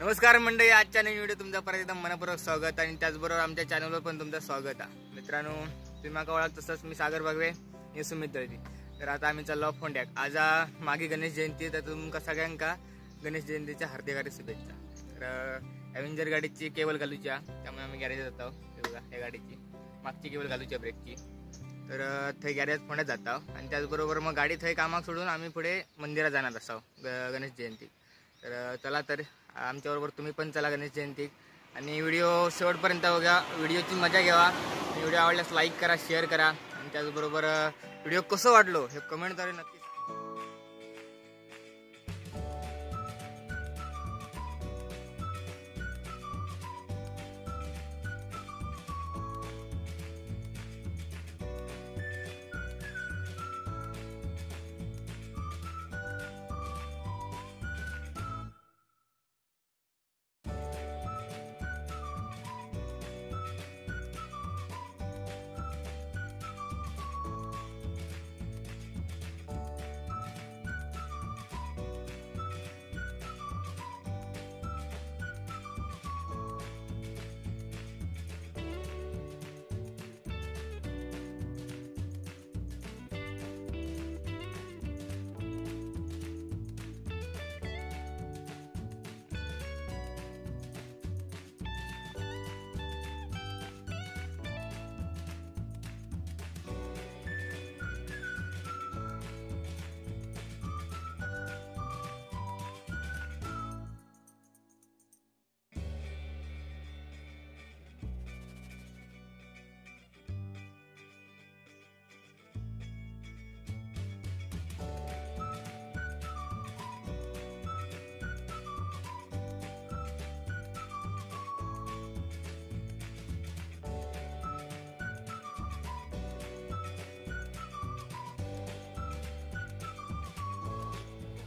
नमस्कार मंडळी, आजच्या नवीन व्हिडिओ तुमचं परत एकदम मनपूर्वक स्वागत आणि त्याचबरोबर आमच्या चॅनलवर पण तुमचं स्वागत आहे। मित्रांनो, तुम्ही माका ओळखता तसंच मी सागर बागवे आणि सुमित दळवी। तर आता आम्ही चाललो फोंड्याक। आज मागे गणेश जयंती, तर तुमका सगळ्यांका गणेश जयंतीच्या हार्दिक हार्दिक शुभेच्छा। तर एव्हेंजर गाडीची केबल घालूच्या, त्यामुळे आम्ही गॅरेज जातो। बघा या गाडीची मागची केबल घालूच्या ब्रेकची। तर थंय गॅरेज फोंड्यात जाता आणि त्याचबरोबर मग गाडी थंय कामाक सोडून आम्ही पुढे मंदिरात जाणार असाव गणेश जयंती। तर चला, तर आमच्याबरोबर तुम्ही पण चला गणेश जयंती आणि व्हिडिओ शेवटपर्यंत बघा। व्हिडिओची मजा घ्यावा। व्हिडिओ आवडल्यास लाईक करा, शेअर करा आणि त्याचबरोबर व्हिडिओ कसं वाटलो हे कमेंटद्वारे नक्की।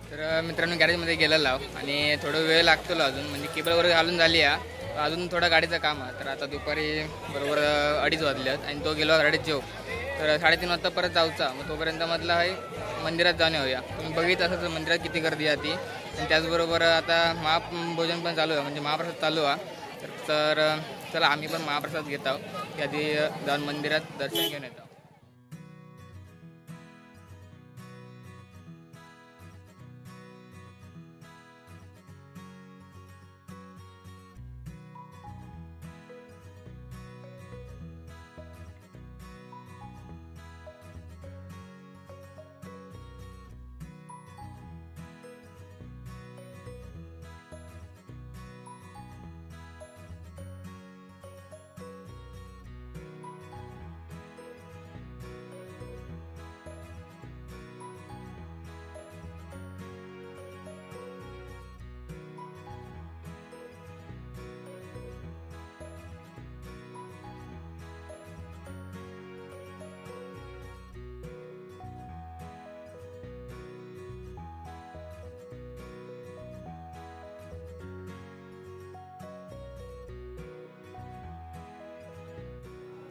तर मित्रांनो, गॅरेजमध्ये गेलेलो आणि थोडा वेळ लागतो अजून, म्हणजे केबल वगैरे घालून झाली आहे। अजून थोडा गाडीचं काम आहे। तर आता दुपारी बरोबर 2:30 वाजल्यात आणि तो गेलो गाडीत जेव। तर 3:30 वाजता परत जाऊचा। मग तोपर्यंत म्हटलं आहे मंदिरात जाऊन येऊया। तुम्ही बघित असं मंदिरात किती गर्दी आहे ती। आणि त्याचबरोबर आता महाभोजन पण चालू आहे, म्हणजे महाप्रसाद चालू आहे। तर चला, आम्ही पण महाप्रसाद घेत आहोत। आधी जाऊन मंदिरात दर्शन घेऊन येतो।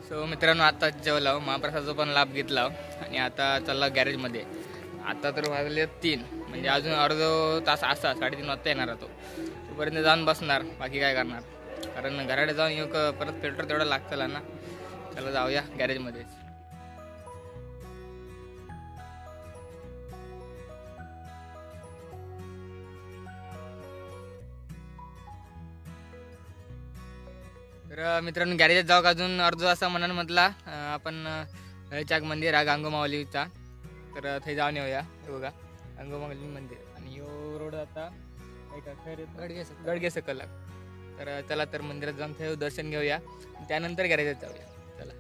सो मित्रांनो, आता जेवलो, महाप्रसादाचा पण लाभ घेतला आणि आता चालला गॅरेजमध्ये। आता तर वाजले 3, म्हणजे अजून अर्धा तास असा 3:30 वाजता येणार तो। तोपर्यंत जाऊन बसणार, बाकी काय करणार, कारण घराकडे जाऊन येऊ परत पेट्रोल तेवढं लागतं ना। चला जाऊया गॅरेजमध्येच। तर मित्रांनो, गॅरेजात जाऊ अजून अर्धा असा मनानं म्हटला आपण ह्याच्या मंदिर आहे गांगोमाऊलीचा। तर थंय जाऊन येऊया। बघा गांगोमाऊली मंदिर आणि यो रोड आता गडगे सकल। तर चला, तर मंदिरात जाऊन थंय दर्शन घेऊया, त्यानंतर गॅरेजात जाऊया। चला,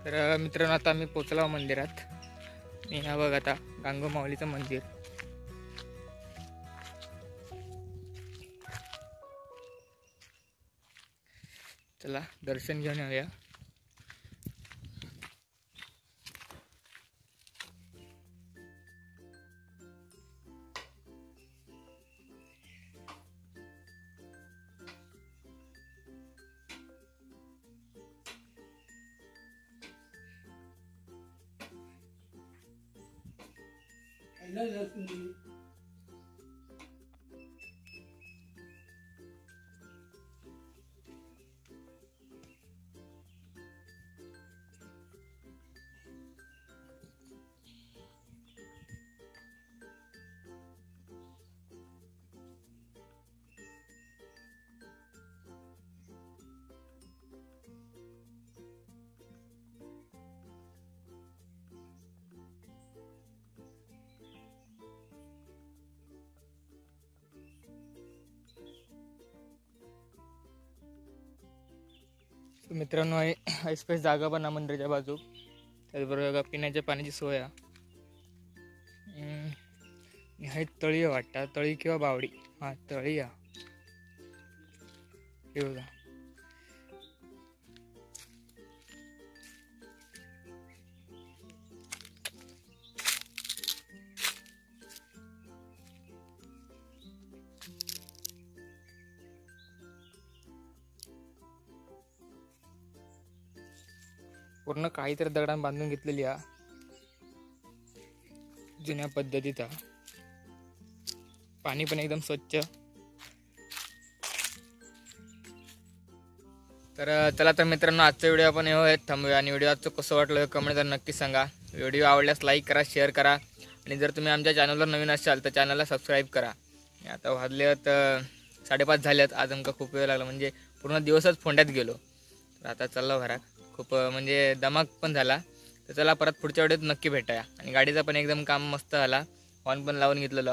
तर मित्रांनो, आता आम्ही पोचलो मंदिरात। आणि हा बघ आता गांगोमाऊलीचं मंदिर। चला दर्शन घेऊन येऊया। मित्रांनो, ऐसपैस जागा पण मंदिराच्या बाजू, त्याचबरोबर पिण्याच्या पाण्याची सोय आहे. हे तळी वाटतं, तळी किंवा बावडी. हा, तळी आहे. हे बघा, पूर्ण काहीतरी दगडान बांधून घेतलेली आहे जुन्या पद्धतीत. पाणी पण एकदम स्वच्छ. तर चला तर मित्रांनो, आजचा व्हिडिओ आपण थांबूया. आणि व्हिडिओ आजचं कसं वाटलं कमेंट तर नक्की सांगा. व्हिडिओ आवडल्यास लाईक करा, शेअर करा. आणि जर तुम्ही आमच्या चॅनलवर नवीन असाल तर चॅनलला सबस्क्राईब करा. आता वाजले तर 5:30 झालेत. आज आमका खूप वेळ लागला, म्हणजे पूर्ण दिवसच फोंड्यात गेलो. तर आता चाललो घरात. खूप म्हणजे दमाग पण झाला. तर चला परत पुढच्या व्हिडिओत नक्की भेटाया. आणि गाडीचा पण एकदम काम मस्त झाला. हॉर्न पण लावून घेतलेलो.